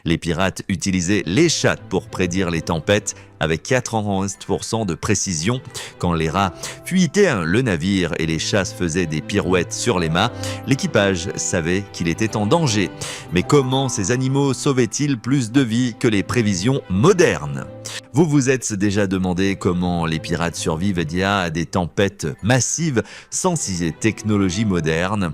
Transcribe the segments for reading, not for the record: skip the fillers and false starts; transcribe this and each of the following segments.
Les pirates utilisaient l'échate pour prédire les tempêtes avec 91% de précision. Quand les rats fuitaient le navire et les chasses faisaient des pirouettes sur les mâts, l'équipage savait qu'il était en danger. Mais comment ces animaux sauvaient-ils plus de vies que les prévisions modernes ? Vous vous êtes déjà demandé comment les pirates survivent à des tempêtes massives sans ces technologies modernes ?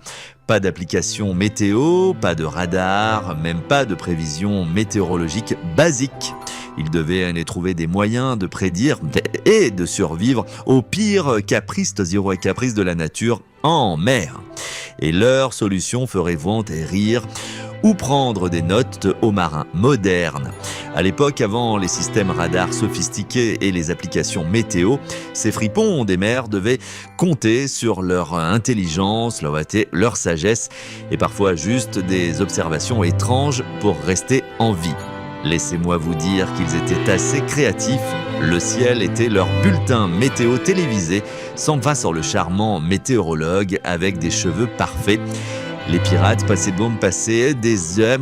Pas d'application météo, pas de radar, même pas de prévision météorologique basique. Ils devaient trouver des moyens de prédire et de survivre aux pires caprices de la nature en mer. Et leur solution ferait vent et rire ou prendre des notes aux marins modernes. À l'époque, avant les systèmes radars sophistiqués et les applications météo, ces fripons des mers devaient compter sur leur intelligence, leur sagesse et parfois juste des observations étranges pour rester en vie. Laissez-moi vous dire qu'ils étaient assez créatifs. Le ciel était leur bulletin météo télévisé, sans sur le charmant météorologue avec des cheveux parfaits. Les pirates passaient des heures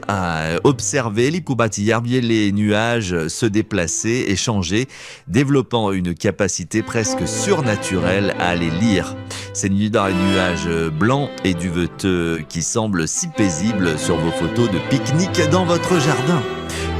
à observer les nuages se déplacer et changer, développant une capacité presque surnaturelle à les lire. Ces nuages blancs et duveteux qui semblent si paisibles sur vos photos de pique-nique dans votre jardin.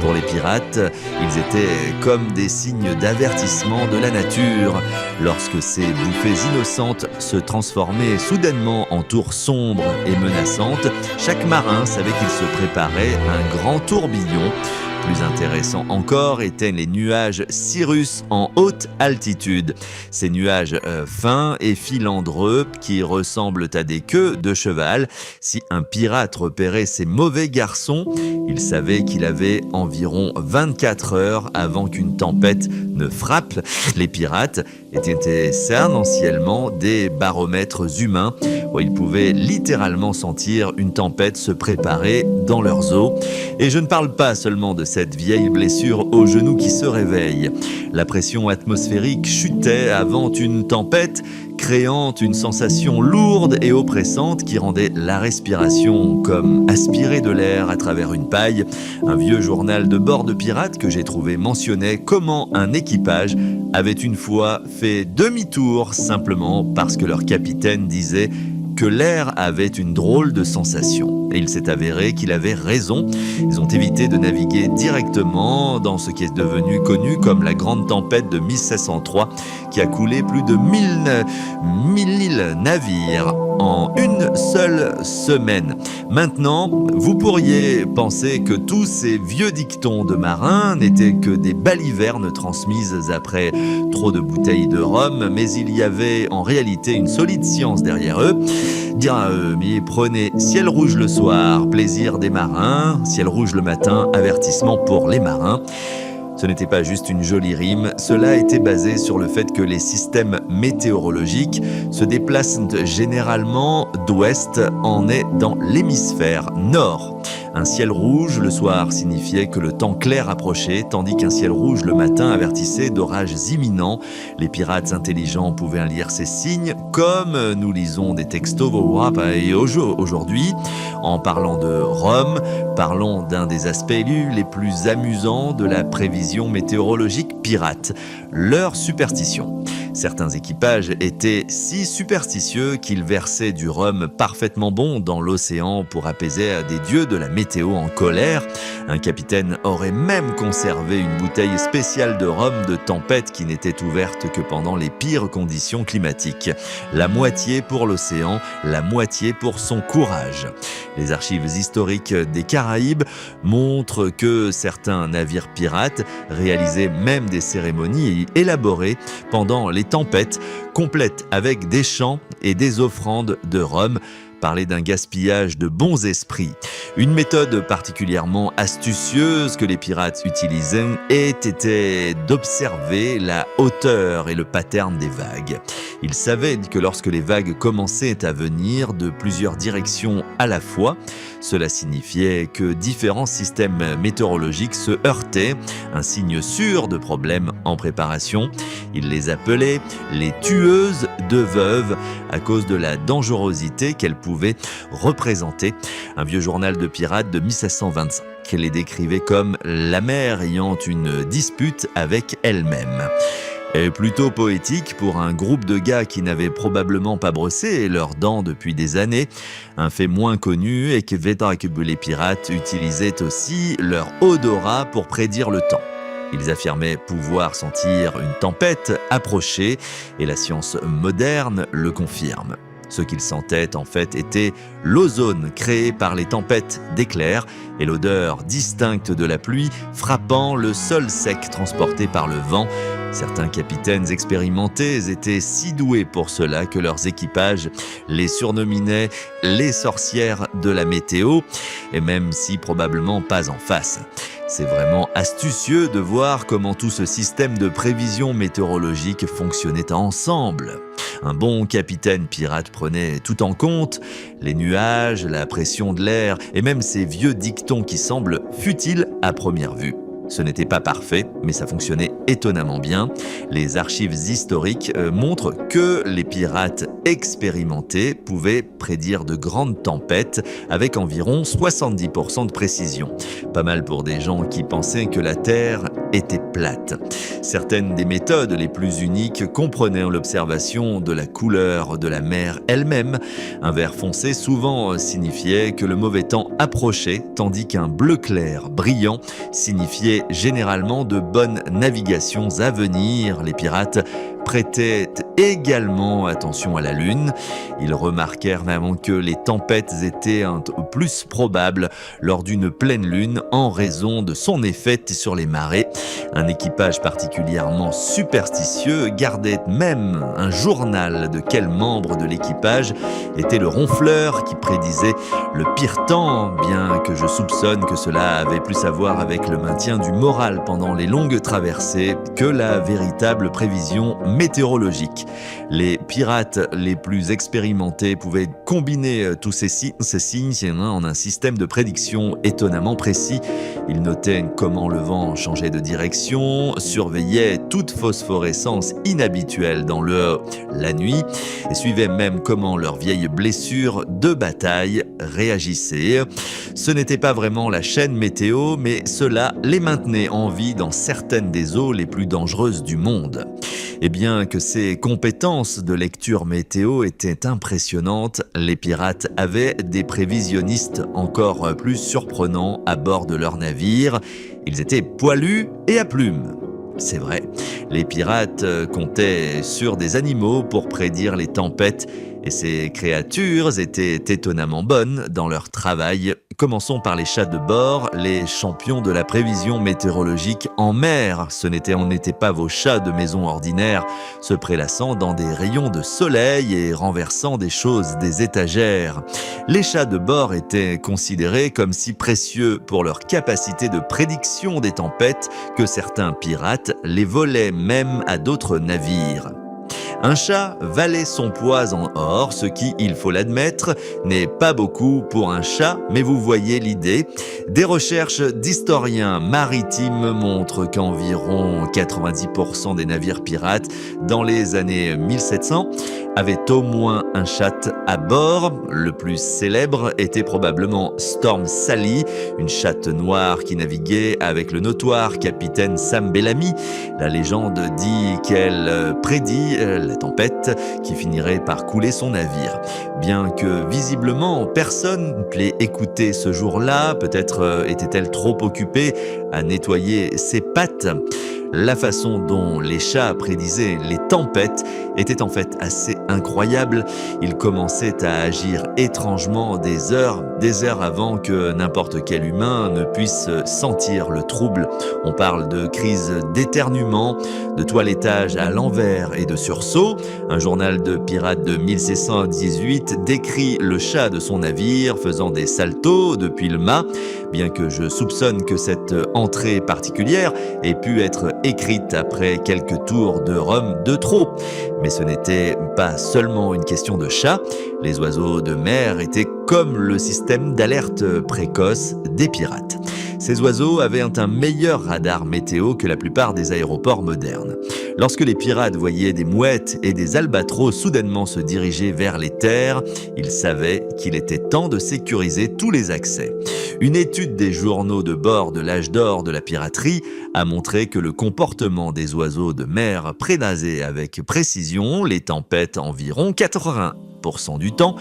Pour les pirates, ils étaient comme des signes d'avertissement de la nature. Lorsque ces bouffées innocentes se transformaient soudainement en tours sombres et menaçantes, chaque marin savait qu'il se préparait à un grand tourbillon. Plus intéressant encore étaient les nuages Cirrus en haute altitude. Ces nuages fins et filandreux qui ressemblent à des queues de cheval. Si un pirate repérait ces mauvais garçons, il savait qu'il avait environ 24 heures avant qu'une tempête ne frappe. Les pirates étaient essentiellement des baromètres humains où ils pouvaient littéralement sentir une tempête se préparer dans leurs eaux. Et je ne parle pas seulement de cette vieille blessure au genou qui se réveille. La pression atmosphérique chutait avant une tempête, créant une sensation lourde et oppressante qui rendait la respiration comme aspirer de l'air à travers une paille. Un vieux journal de bord de pirates que j'ai trouvé mentionnait comment un équipage avait une fois fait demi-tour simplement parce que leur capitaine disait que l'air avait une drôle de sensation. Et il s'est avéré qu'il avait raison. Ils ont évité de naviguer directement dans ce qui est devenu connu comme la grande tempête de 1703 qui a coulé plus de 1000 navires en une seule semaine. Maintenant, vous pourriez penser que tous ces vieux dictons de marins n'étaient que des balivernes transmises après trop de bouteilles de rhum, mais il y avait en réalité une solide science derrière eux. Dire à eux, mais prenez ciel rouge le soir, plaisir des marins, ciel rouge le matin, avertissement pour les marins. Ce n'était pas juste une jolie rime, cela était basé sur le fait que les systèmes météorologiques se déplacent généralement d'ouest en est dans l'hémisphère nord. Un ciel rouge le soir signifiait que le temps clair approchait, tandis qu'un ciel rouge le matin avertissait d'orages imminents. Les pirates intelligents pouvaient lire ces signes, comme nous lisons des textos et aujourd'hui. En parlant de Rome, parlons d'un des aspects les plus amusants de la prévision météorologique pirate, leur superstition. Certains équipages étaient si superstitieux qu'ils versaient du rhum parfaitement bon dans l'océan pour apaiser des dieux de la météo en colère. Un capitaine aurait même conservé une bouteille spéciale de rhum de tempête qui n'était ouverte que pendant les pires conditions climatiques. La moitié pour l'océan, la moitié pour son courage. Les archives historiques des Caraïbes montrent que certains navires pirates réalisaient même des cérémonies élaborées pendant les tempêtes, complètes avec des chants et des offrandes de rhum. Parler d'un gaspillage de bons esprits. Une méthode particulièrement astucieuse que les pirates utilisaient était d'observer la hauteur et le pattern des vagues. Ils savaient que lorsque les vagues commençaient à venir de plusieurs directions à la fois, cela signifiait que différents systèmes météorologiques se heurtaient, un signe sûr de problème en préparation. Il les appelait les tueuses de veuves à cause de la dangerosité qu'elles pouvaient représenter. Un vieux journal de pirates de 1725 les décrivait comme la mer ayant une dispute avec elle-même. Et plutôt poétique pour un groupe de gars qui n'avaient probablement pas brossé leurs dents depuis des années. Un fait moins connu est que les pirates utilisaient aussi leur odorat pour prédire le temps. Ils affirmaient pouvoir sentir une tempête approcher et la science moderne le confirme. Ce qu'ils sentaient en fait était l'ozone créé par les tempêtes d'éclairs et l'odeur distincte de la pluie frappant le sol sec transporté par le vent. Certains capitaines expérimentés étaient si doués pour cela que leurs équipages les surnominaient les sorcières de la météo, et même si probablement pas en face. C'est vraiment astucieux de voir comment tout ce système de prévision météorologique fonctionnait ensemble. Un bon capitaine pirate prenait tout en compte, les nuages, la pression de l'air et même ces vieux dictons qui semblent futiles à première vue. Ce n'était pas parfait, mais ça fonctionnait étonnamment bien. Les archives historiques montrent que les pirates expérimentés pouvaient prédire de grandes tempêtes avec environ 70% de précision. Pas mal pour des gens qui pensaient que la Terre était plate. Certaines des méthodes les plus uniques comprenaient l'observation de la couleur de la mer elle-même. Un vert foncé souvent signifiait que le mauvais temps approchait, tandis qu'un bleu clair brillant signifiait généralement de bonnes navigations à venir. Les pirates prêtaient également attention à la lune. Ils remarquèrent vraiment que les tempêtes étaient plus probables lors d'une pleine lune en raison de son effet sur les marées. Un équipage particulièrement superstitieux gardait même un journal de quel membre de l'équipage était le ronfleur qui prédisait le pire temps, bien que je soupçonne que cela avait plus à voir avec le maintien du moral pendant les longues traversées que la véritable prévision météorologique. Les pirates les plus expérimentés pouvaient combiner tous ces signes en un système de prédiction étonnamment précis. Ils notaient comment le vent changeait de direction, surveillaient toute phosphorescence inhabituelle dans la nuit et suivaient même comment leurs vieilles blessures de bataille réagissaient. Ce n'était pas vraiment la chaîne météo, mais cela les maintenait en vie dans certaines des eaux les plus dangereuses du monde. Et bien que ces compétences de lecture météo étaient impressionnantes, les pirates avaient des prévisionnistes encore plus surprenants à bord de leurs navires. Ils étaient poilus et à plumes. C'est vrai, les pirates comptaient sur des animaux pour prédire les tempêtes et ces créatures étaient étonnamment bonnes dans leur travail. Commençons par les chats de bord, les champions de la prévision météorologique en mer. Ce n'étaient pas vos chats de maison ordinaires, se prélassant dans des rayons de soleil et renversant des choses des étagères. Les chats de bord étaient considérés comme si précieux pour leur capacité de prédiction des tempêtes que certains pirates les volaient même à d'autres navires. Un chat valait son poids en or, ce qui, il faut l'admettre, n'est pas beaucoup pour un chat, mais vous voyez l'idée. Des recherches d'historiens maritimes montrent qu'environ 90% des navires pirates dans les années 1700 avaient au moins un chat à bord. Le plus célèbre était probablement Storm Sally, une chatte noire qui naviguait avec le notoire capitaine Sam Bellamy. La légende dit qu'elle prédit la tempête qui finirait par couler son navire. Bien que visiblement personne ne l'ait écoutée ce jour-là, peut-être était-elle trop occupée à nettoyer ses pattes. La façon dont les chats prédisaient les tempêtes était en fait assez incroyable. Ils commençaient à agir étrangement des heures avant que n'importe quel humain ne puisse sentir le trouble. On parle de crise d'éternuement, de toilettage à l'envers et de sursaut. Un journal de pirates de 1618 décrit le chat de son navire faisant des saltos depuis le mât, bien que je soupçonne que cette entrée particulière ait pu être écrite après quelques tours de rhum de trop. Mais ce n'était pas seulement une question de chat, les oiseaux de mer étaient comme le système d'alerte précoce des pirates. Ces oiseaux avaient un meilleur radar météo que la plupart des aéroports modernes. Lorsque les pirates voyaient des mouettes et des albatros soudainement se diriger vers les terres, ils savaient qu'il était temps de sécuriser tous les accès. Une étude des journaux de bord de l'âge d'or de la piraterie a montré que le comportement des oiseaux de mer prédisait avec précision les tempêtes environ 80% du temps,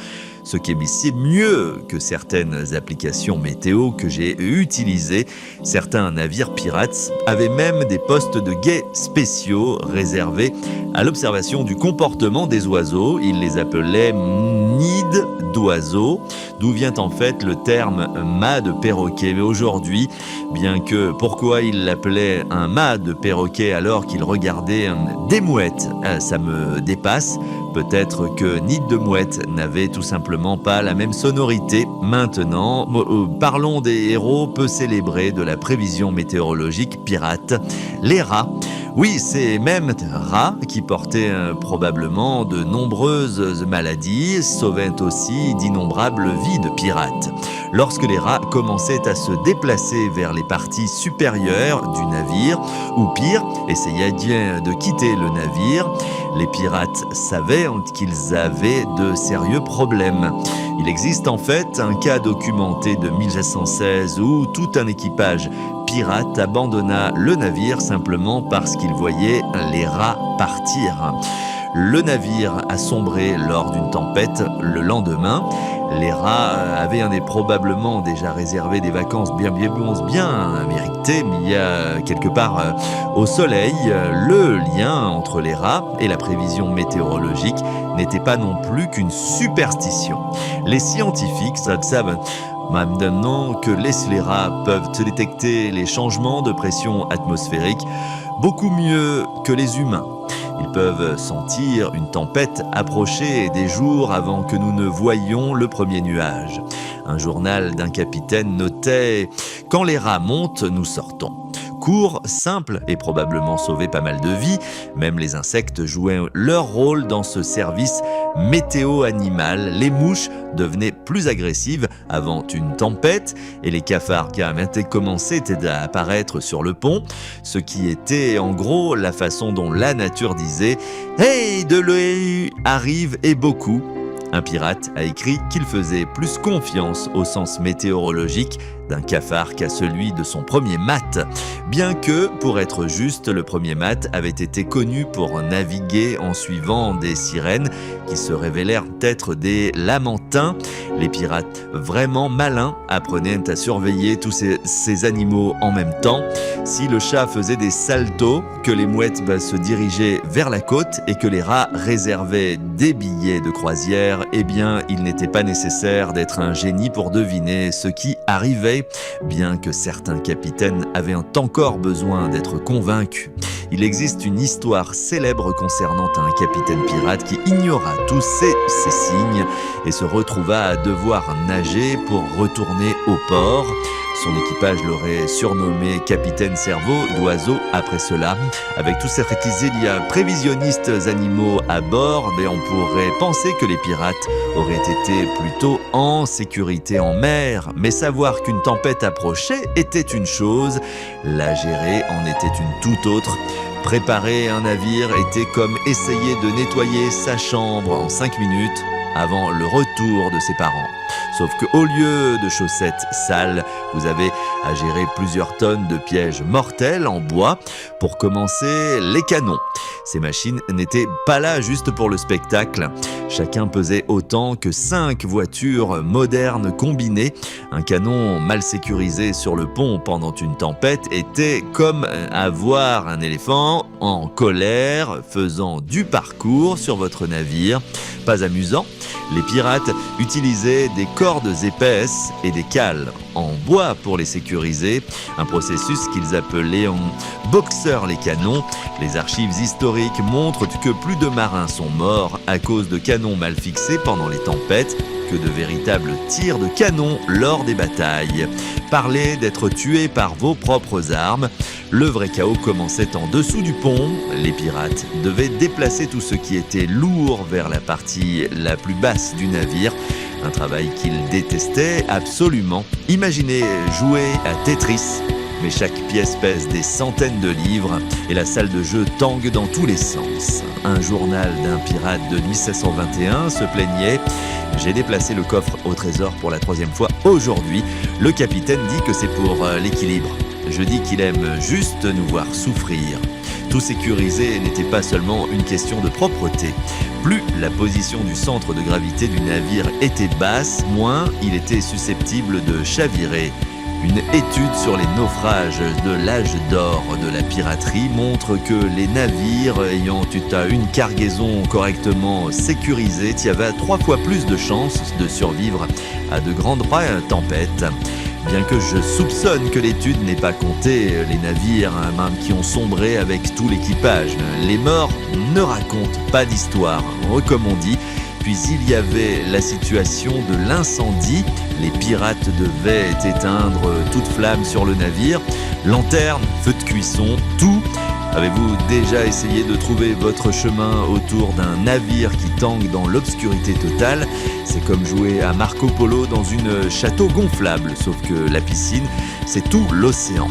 ce qui est mieux que certaines applications météo que j'ai utilisées. Certains navires pirates avaient même des postes de guet spéciaux réservés à l'observation du comportement des oiseaux. Ils les appelaient nids d'oiseaux, d'où vient en fait le terme mât de perroquet. Mais aujourd'hui, bien que pourquoi ils l'appelaient un mât de perroquet alors qu'ils regardaient des mouettes, ça me dépasse. Peut-être que nid de mouette n'avait tout simplement pas la même sonorité. Maintenant, parlons des héros peu célébrés de la prévision météorologique pirate, les rats. Oui, ces mêmes rats qui portaient probablement de nombreuses maladies sauvaient aussi d'innombrables vies de pirates. Lorsque les rats commençaient à se déplacer vers les parties supérieures du navire, ou pire, essayaient de quitter le navire, les pirates savaient qu'ils avaient de sérieux problèmes. Il existe en fait un cas documenté de 1716 où tout un équipage pirate abandonna le navire simplement parce qu'il voyait les rats partir. Le navire a sombré lors d'une tempête le lendemain. Les rats avaient probablement déjà réservé des vacances bien méritées, mais il y a quelque part au soleil, le lien entre les rats et la prévision météorologique n'était pas non plus qu'une superstition. Les scientifiques savent maintenant que les rats peuvent détecter les changements de pression atmosphérique beaucoup mieux que les humains. Ils peuvent sentir une tempête approcher des jours avant que nous ne voyions le premier nuage. Un journal d'un capitaine notait « Quand les rats montent, nous sortons ». Court, simple et probablement sauvé pas mal de vies, même les insectes jouaient leur rôle dans ce service météo-animal. Les mouches devenaient plus agressives avant une tempête et les cafards commençaient à apparaître sur le pont, ce qui était en gros la façon dont la nature disait « Hey, de l'eau arrive et beaucoup ». Un pirate a écrit qu'il faisait plus confiance au sens météorologique d'un cafard qu'à celui de son premier mât. Bien que, pour être juste, le premier mât avait été connu pour naviguer en suivant des sirènes qui se révélèrent être des lamentins. Les pirates vraiment malins apprenaient à surveiller tous ces animaux en même temps. Si le chat faisait des saltos, que les mouettes se dirigeaient vers la côte et que les rats réservaient des billets de croisière, eh bien, il n'était pas nécessaire d'être un génie pour deviner ce qui arrivait, bien que certains capitaines avaient encore besoin d'être convaincus. Il existe une histoire célèbre concernant un capitaine pirate qui ignora tous ces signes et se retrouva à devoir nager pour retourner au port. Son équipage l'aurait surnommé capitaine cerveau d'oiseau après cela. Avec tous ces prévisionnistes animaux à bord, on pourrait penser que les pirates auraient été plutôt en sécurité en mer. Mais savoir qu'une tempête approchait était une chose, la gérer en était une toute autre. Préparer un navire était comme essayer de nettoyer sa chambre en 5 minutes avant le retour de ses parents. Sauf qu'au lieu de chaussettes sales, vous avez à gérer plusieurs tonnes de pièges mortels en bois. Pour commencer, les canons. Ces machines n'étaient pas là juste pour le spectacle. Chacun pesait autant que 5 voitures modernes combinées. Un canon mal sécurisé sur le pont pendant une tempête était comme avoir un éléphant en colère faisant du parcours sur votre navire. Pas amusant. Les pirates utilisaient des cordes épaisses et des cales en bois pour les sécuriser, un processus qu'ils appelaient en boxeur les canons. Les archives historiques montrent que plus de marins sont morts à cause de canons mal fixés pendant les tempêtes que de véritables tirs de canon lors des batailles. Parlez d'être tué par vos propres armes. Le vrai chaos commençait en dessous du pont. Les pirates devaient déplacer tout ce qui était lourd vers la partie la plus basse du navire. un travail qu'il détestait absolument. Imaginez jouer à Tetris, mais chaque pièce pèse des centaines de livres et la salle de jeu tangue dans tous les sens. Un journal d'un pirate de 1721 se plaignait: j'ai déplacé le coffre au trésor pour la 3e fois aujourd'hui. Le capitaine dit que c'est pour l'équilibre. Je dis qu'il aime juste nous voir souffrir. Tout sécuriser n'était pas seulement une question de propreté. Plus la position du centre de gravité du navire était basse, moins il était susceptible de chavirer. Une étude sur les naufrages de l'âge d'or de la piraterie montre que les navires ayant eu une cargaison correctement sécurisée avaient 3 fois plus de chances de survivre à de grandes tempêtes. Bien que je soupçonne que l'étude n'ait pas compté les navires même qui ont sombré avec tout l'équipage. Les morts ne racontent pas d'histoire, comme on dit. Puis il y avait la situation de l'incendie. Les pirates devaient éteindre toute flamme sur le navire. Lanterne, feu de cuisson, tout. Avez-vous déjà essayé de trouver votre chemin autour d'un navire qui tangue dans l'obscurité totale? C'est comme jouer à Marco Polo dans une château gonflable, sauf que la piscine, c'est tout l'océan.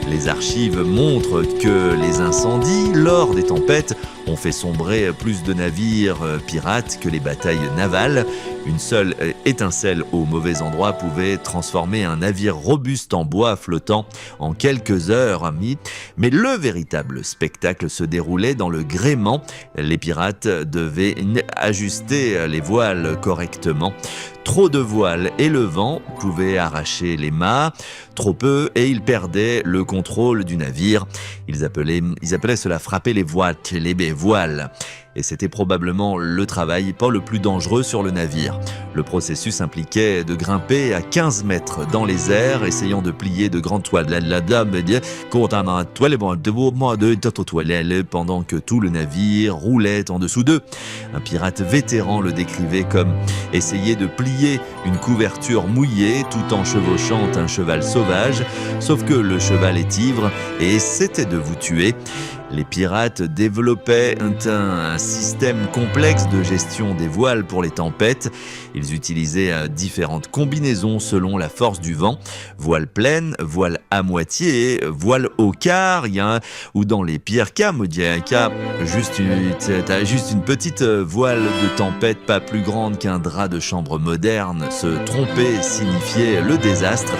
Les archives montrent que les incendies, lors des tempêtes, ont fait sombrer plus de navires pirates que les batailles navales. Une seule étincelle au mauvais endroit pouvait transformer un navire robuste en bois flottant en quelques heures. Mais le véritable spectacle se déroulait dans le gréement. Les pirates devaient ajuster les voiles correctement. Trop de voiles et le vent pouvaient arracher les mâts, trop peu et ils perdaient le contrôle du navire. Ils appelaient cela frapper les voiles. Et c'était probablement le travail pas le plus dangereux sur le navire. Le processus impliquait de grimper à 15 mètres dans les airs, essayant de plier de grandes toiles pendant que tout le navire roulait en dessous d'eux. Un pirate vétéran le décrivait comme essayer de plier une couverture mouillée tout en chevauchant un cheval sauvage, sauf que le cheval est ivre et c'était de vous tuer. Les pirates développaient un système complexe de gestion des voiles pour les tempêtes. Ils utilisaient différentes combinaisons selon la force du vent. Voile pleine, voile à moitié, voile au quart. Ou dans les pires cas, juste une petite voile de tempête pas plus grande qu'un drap de chambre moderne. Se tromper signifiait le désastre.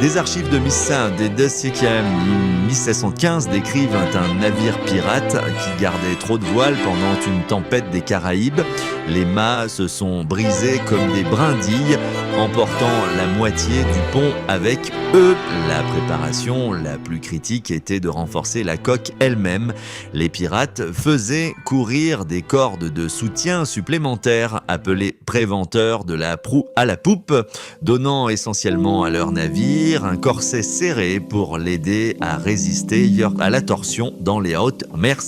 Des archives de 1715 décrivent un navire pirate qui gardait trop de voiles pendant une tempête des Caraïbes. Les mâts se sont brisés comme des brindilles, emportant la moitié du pont avec eux. La préparation la plus critique était de renforcer la coque elle-même. Les pirates faisaient courir des cordes de soutien supplémentaires appelées préventeurs de la proue à la poupe, donnant essentiellement à leur navire un corset serré pour l'aider à résister à la torsion dans les hautes mers.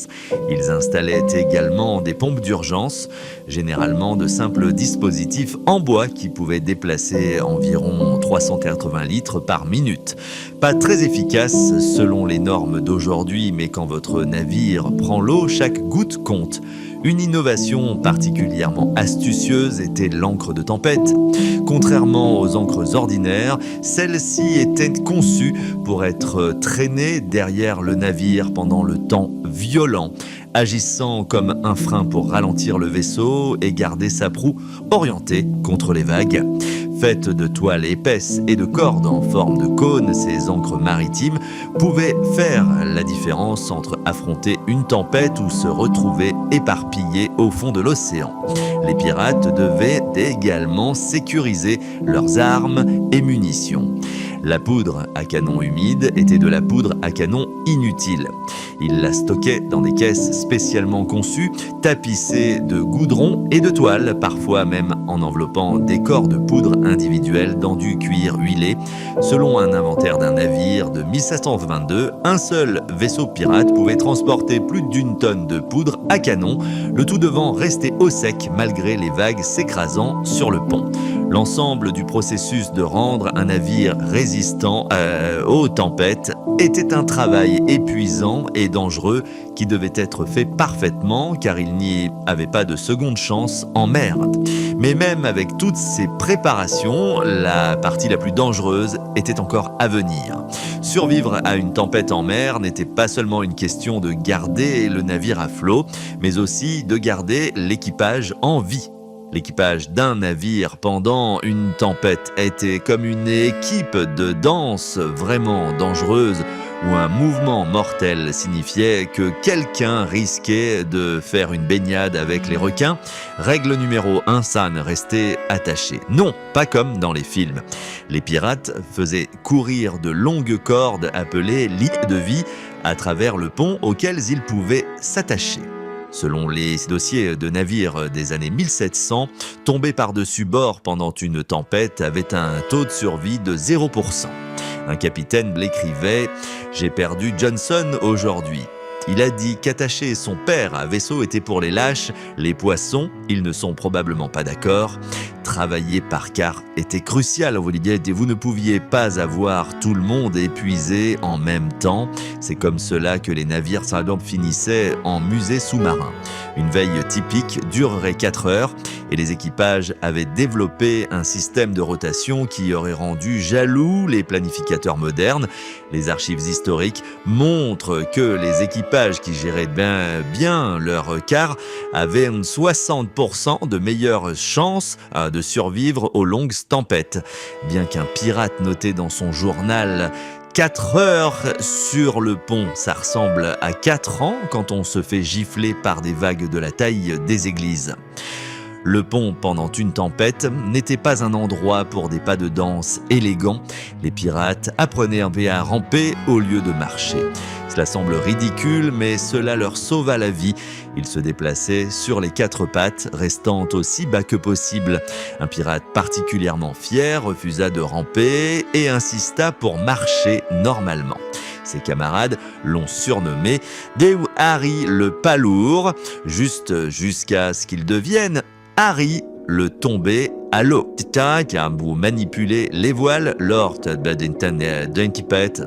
Ils installaient également des pompes d'urgence, généralement de simples dispositifs en bois qui pouvaient déplacer environ 380 litres par minute. Pas très efficace selon les normes d'aujourd'hui, mais quand votre navire prend l'eau, chaque goutte compte. Une innovation particulièrement astucieuse était l'encre de tempête. Contrairement aux encres ordinaires, celle-ci était conçue pour être traînée derrière le navire pendant le temps violent, agissant comme un frein pour ralentir le vaisseau et garder sa proue orientée contre les vagues. Faites de toiles épaisses et de cordes en forme de cône, ces ancres maritimes pouvaient faire la différence entre affronter une tempête ou se retrouver éparpillés au fond de l'océan. Les pirates devaient également sécuriser leurs armes et munitions. La poudre à canon humide était de la poudre à canon inutile. Ils la stockaient dans des caisses spécialement conçues, tapissées de goudron et de toile, parfois même en enveloppant des corps de poudre individuels dans du cuir huilé. Selon un inventaire d'un navire de 1722, un seul vaisseau pirate pouvait transporter plus d'1 tonne de poudre à canon, le tout devant rester au sec malgré les vagues s'écrasant sur le pont. L'ensemble du processus de rendre un navire résistant aux tempêtes était un travail épuisant et dangereux qui devait être fait parfaitement car il n'y avait pas de seconde chance en mer. Mais même avec toutes ces préparations, la partie la plus dangereuse était encore à venir. Survivre à une tempête en mer n'était pas seulement une question de garder le navire à flot, mais aussi de garder l'équipage en vie. L'équipage d'un navire pendant une tempête était comme une équipe de danse vraiment dangereuse où un mouvement mortel signifiait que quelqu'un risquait de faire une baignade avec les requins. Règle numéro 1, ça ne restait attaché. Non, pas comme dans les films. Les pirates faisaient courir de longues cordes appelées lits de vie à travers le pont auxquels ils pouvaient s'attacher. Selon les dossiers de navires des années 1700, tomber par-dessus bord pendant une tempête avait un taux de survie de 0%. Un capitaine l'écrivait « J'ai perdu Johnson aujourd'hui ». Il a dit qu'attacher son père à un vaisseau était pour les lâches, les poissons, ils ne sont probablement pas d'accord. Travailler par quart était crucial, vous ne pouviez pas avoir tout le monde épuisé en même temps. C'est comme cela que les navires finissaient en musée sous-marin. Une veille typique durerait 4 heures et les équipages avaient développé un système de rotation qui aurait rendu jaloux les planificateurs modernes. Les archives historiques montrent que les équipages qui géraient bien leur quart avaient 60% de meilleures chances de survivre aux longues tempêtes. Bien qu'un pirate notait dans son journal 4 heures sur le pont, ça ressemble à 4 ans quand on se fait gifler par des vagues de la taille des églises. Le pont, pendant une tempête, n'était pas un endroit pour des pas de danse élégants. Les pirates apprenaient un peu à ramper au lieu de marcher. Cela semble ridicule, mais cela leur sauva la vie. Ils se déplaçaient sur les 4 pattes, restant aussi bas que possible. Un pirate particulièrement fier refusa de ramper et insista pour marcher normalement. Ses camarades l'ont surnommé Deu Harry le Palourd, jusqu'à ce qu'il devienne Harry le tombé à l'eau. Qui a manipulé les voiles lors d'une tempête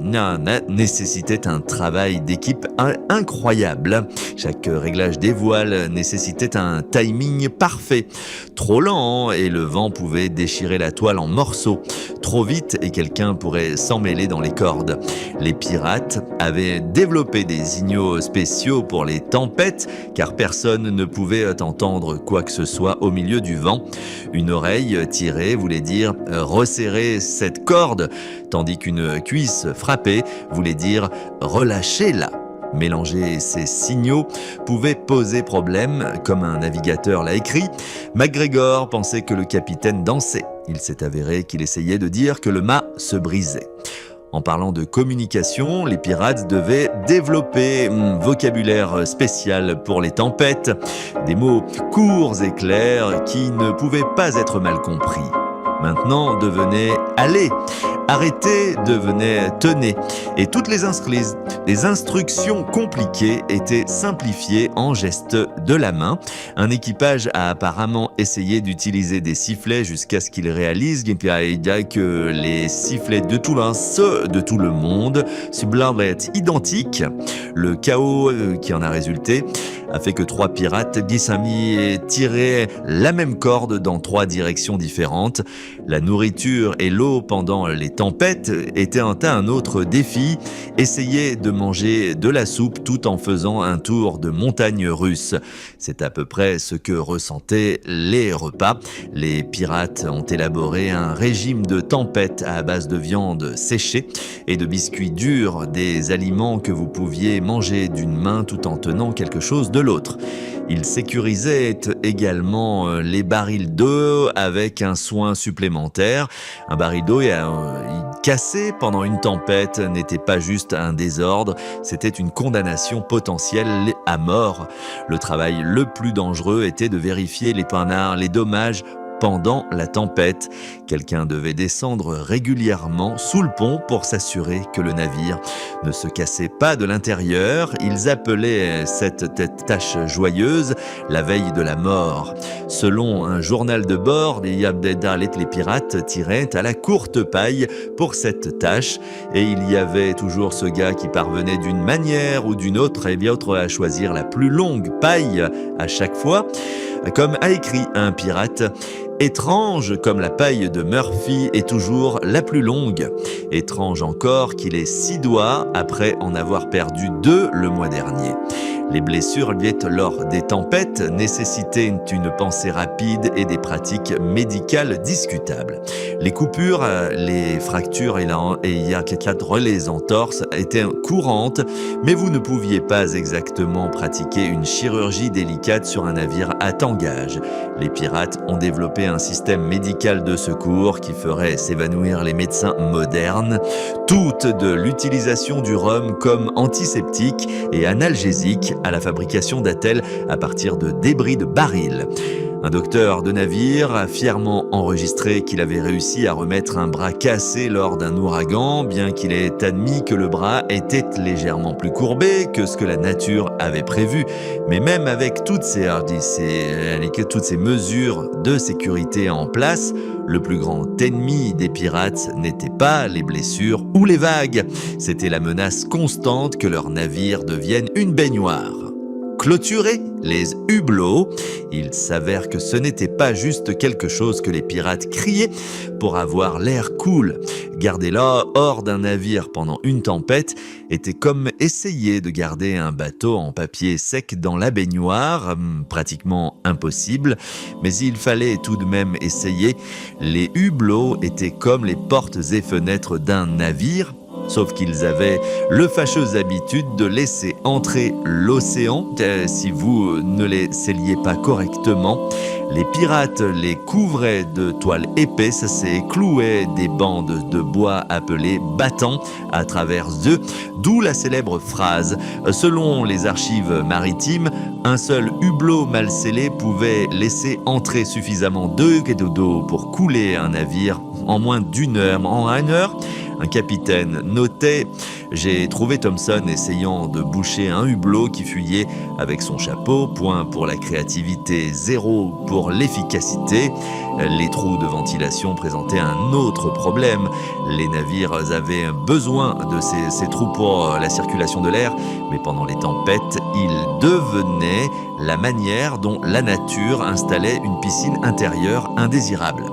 nécessitait un travail d'équipe incroyable. Chaque réglage des voiles nécessitait un timing parfait. Trop lent et le vent pouvait déchirer la toile en morceaux. Trop vite et quelqu'un pourrait s'emmêler dans les cordes. Les pirates avaient développé des signaux spéciaux pour les tempêtes car personne ne pouvait entendre quoi que ce soit au milieu du vent. Une oreille tirée voulait dire resserrer cette corde, tandis qu'une cuisse frappée voulait dire relâchez-la. Mélanger ces signaux pouvait poser problème, comme un navigateur l'a écrit. MacGregor pensait que le capitaine dansait. Il s'est avéré qu'il essayait de dire que le mât se brisait. En parlant de communication, les pirates devaient développer un vocabulaire spécial pour les tempêtes, des mots courts et clairs qui ne pouvaient pas être mal compris. Maintenant devenait « allez », arrêtez devenait « tenez ». Et toutes les instructions compliquées étaient simplifiées en gestes de la main. Un équipage a apparemment essayé d'utiliser des sifflets jusqu'à ce qu'il réalise que les sifflets de tout le monde semblaient être identiques. Le chaos qui en a résulté a fait que 3 pirates tiraient la même corde dans 3 directions différentes. La nourriture et l'eau pendant les tempêtes étaient un autre défi. Essayer de manger de la soupe tout en faisant un tour de montagne russe. C'est à peu près ce que ressentaient les repas. Les pirates ont élaboré un régime de tempête à base de viande séchée et de biscuits durs, des aliments que vous pouviez manger d'une main tout en tenant quelque chose de l'autre. Ils sécurisaient également les barils d'eau avec un soin supplémentaire. Un baril d'eau cassé pendant une tempête n'était pas juste un désordre, c'était une condamnation potentielle à mort. Le travail le plus dangereux était de vérifier les dommages pendant la tempête. Quelqu'un devait descendre régulièrement sous le pont pour s'assurer que le navire ne se cassait pas de l'intérieur. Ils appelaient cette tâche joyeuse la veille de la mort. Selon un journal de bord, les pirates tiraient à la courte paille pour cette tâche et il y avait toujours ce gars qui parvenait d'une manière ou d'une autre à choisir la plus longue paille à chaque fois. Comme a écrit un pirate, étrange comme la paille de Murphy est toujours la plus longue. Étrange encore qu'il ait 6 doigts après en avoir perdu 2 le mois dernier. Les blessures liées lors des tempêtes nécessitaient une pensée rapide et des pratiques médicales discutables. Les coupures, les fractures et les entorses étaient courantes, mais vous ne pouviez pas exactement pratiquer une chirurgie délicate sur un navire à tangage. Les pirates ont développé un système médical de secours qui ferait s'évanouir les médecins modernes, toute de l'utilisation du rhum comme antiseptique et analgésique à la fabrication d'attelles à partir de débris de barils. Un docteur de navire a fièrement enregistré qu'il avait réussi à remettre un bras cassé lors d'un ouragan, bien qu'il ait admis que le bras était légèrement plus courbé que ce que la nature avait prévu. Mais même avec toutes ces mesures de sécurité en place, le plus grand ennemi des pirates n'était pas les blessures ou les vagues. C'était la menace constante que leur navire devienne une baignoire. Clôturer les hublots, il s'avère que ce n'était pas juste quelque chose que les pirates criaient pour avoir l'air cool. Garder là hors d'un navire pendant une tempête était comme essayer de garder un bateau en papier sec dans la baignoire, pratiquement impossible, mais il fallait tout de même essayer. Les hublots étaient comme les portes et fenêtres d'un navire, sauf qu'ils avaient le fâcheuse habitude de laisser entrer l'océan si vous ne les scelliez pas correctement. Les pirates les couvraient de toiles épaisses et clouaient des bandes de bois appelées battants à travers eux, d'où la célèbre phrase. Selon les archives maritimes, un seul hublot mal scellé pouvait laisser entrer suffisamment d'eau pour couler un navire en moins d'une heure. En 1 heure, un capitaine notait « J'ai trouvé Thompson essayant de boucher un hublot qui fuyait avec son chapeau, point pour la créativité, 0 pour l'efficacité. Les trous de ventilation présentaient un autre problème. Les navires avaient besoin de ces trous pour la circulation de l'air, mais pendant les tempêtes, ils devenaient la manière dont la nature installait une piscine intérieure indésirable.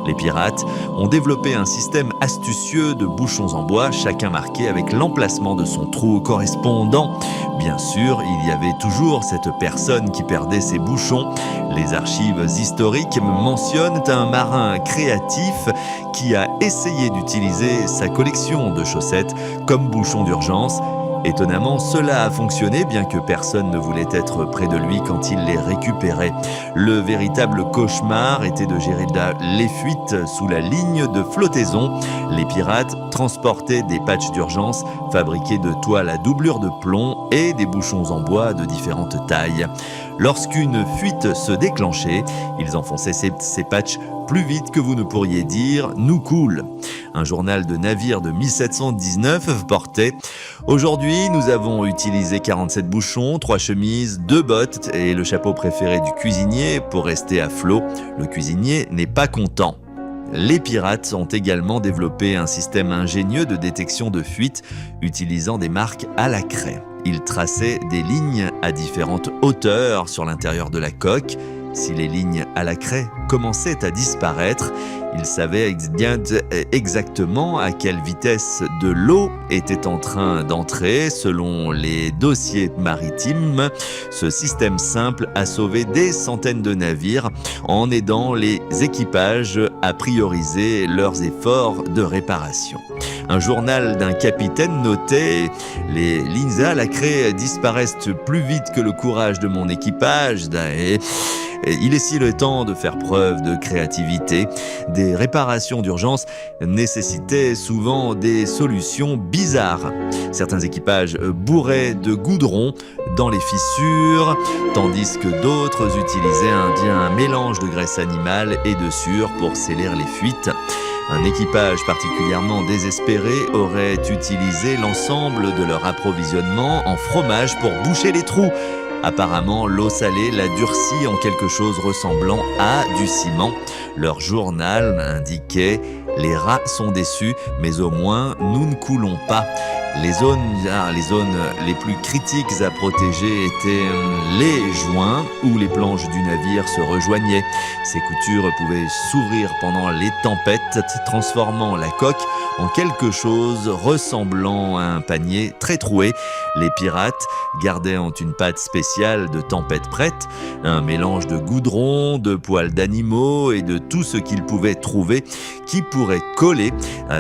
Les pirates ont développé un système astucieux de bouchons en bois, chacun marqué avec l'emplacement de son trou correspondant. Bien sûr, il y avait toujours cette personne qui perdait ses bouchons. Les archives historiques mentionnent un marin créatif qui a essayé d'utiliser sa collection de chaussettes comme bouchon d'urgence. Étonnamment, cela a fonctionné bien que personne ne voulait être près de lui quand il les récupérait. Le véritable cauchemar était de gérer les fuites sous la ligne de flottaison. Les pirates transportaient des patchs d'urgence fabriqués de toiles à doublure de plomb et des bouchons en bois de différentes tailles. Lorsqu'une fuite se déclenchait, ils enfonçaient ces patchs plus vite que vous ne pourriez dire « nous cool ». Un journal de navire de 1719 portait « Aujourd'hui, nous avons utilisé 47 bouchons, 3 chemises, 2 bottes et le chapeau préféré du cuisinier pour rester à flot. Le cuisinier n'est pas content ». Les pirates ont également développé un système ingénieux de détection de fuite utilisant des marques à la craie. Ils traçaient des lignes à différentes hauteurs sur l'intérieur de la coque. Si les lignes à la craie commençaient à disparaître, ils savaient exactement à quelle vitesse de l'eau était en train d'entrer selon les dossiers maritimes. Ce système simple a sauvé des centaines de navires en aidant les équipages à prioriser leurs efforts de réparation. Un journal d'un capitaine notait « Les lignes à la craie disparaissent plus vite que le courage de mon équipage ». Et il est si le temps de faire preuve de créativité. Des réparations d'urgence nécessitaient souvent des solutions bizarres. Certains équipages bourraient de goudron dans les fissures, tandis que d'autres utilisaient un mélange de graisse animale et de sueur pour sceller les fuites. Un équipage particulièrement désespéré aurait utilisé l'ensemble de leur approvisionnement en fromage pour boucher les trous. Apparemment, l'eau salée l'a durci en quelque chose ressemblant à du ciment. Leur journal indiquait « Les rats sont déçus, mais au moins nous ne coulons pas ». Les zones les plus critiques à protéger étaient les joints où les planches du navire se rejoignaient. Ces coutures pouvaient s'ouvrir pendant les tempêtes, transformant la coque en quelque chose ressemblant à un panier très troué. Les pirates gardaient une pâte spéciale de tempête prête, un mélange de goudron, de poils d'animaux et de tout ce qu'ils pouvaient trouver qui pourrait coller.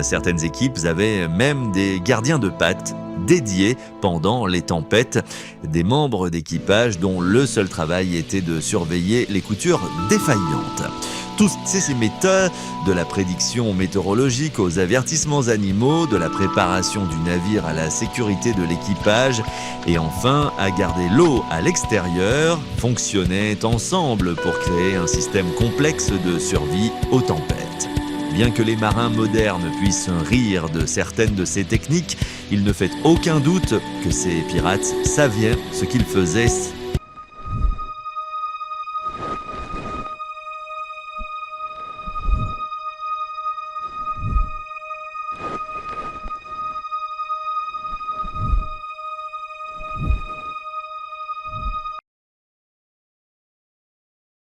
Certaines équipes avaient même des gardiens de pâte dédiés pendant les tempêtes, des membres d'équipage dont le seul travail était de surveiller les coutures défaillantes. Toutes ces méthodes, de la prédiction météorologique aux avertissements animaux, de la préparation du navire à la sécurité de l'équipage et enfin à garder l'eau à l'extérieur, fonctionnaient ensemble pour créer un système complexe de survie aux tempêtes. Bien que les marins modernes puissent rire de certaines de ces techniques, il ne fait aucun doute que ces pirates savaient ce qu'ils faisaient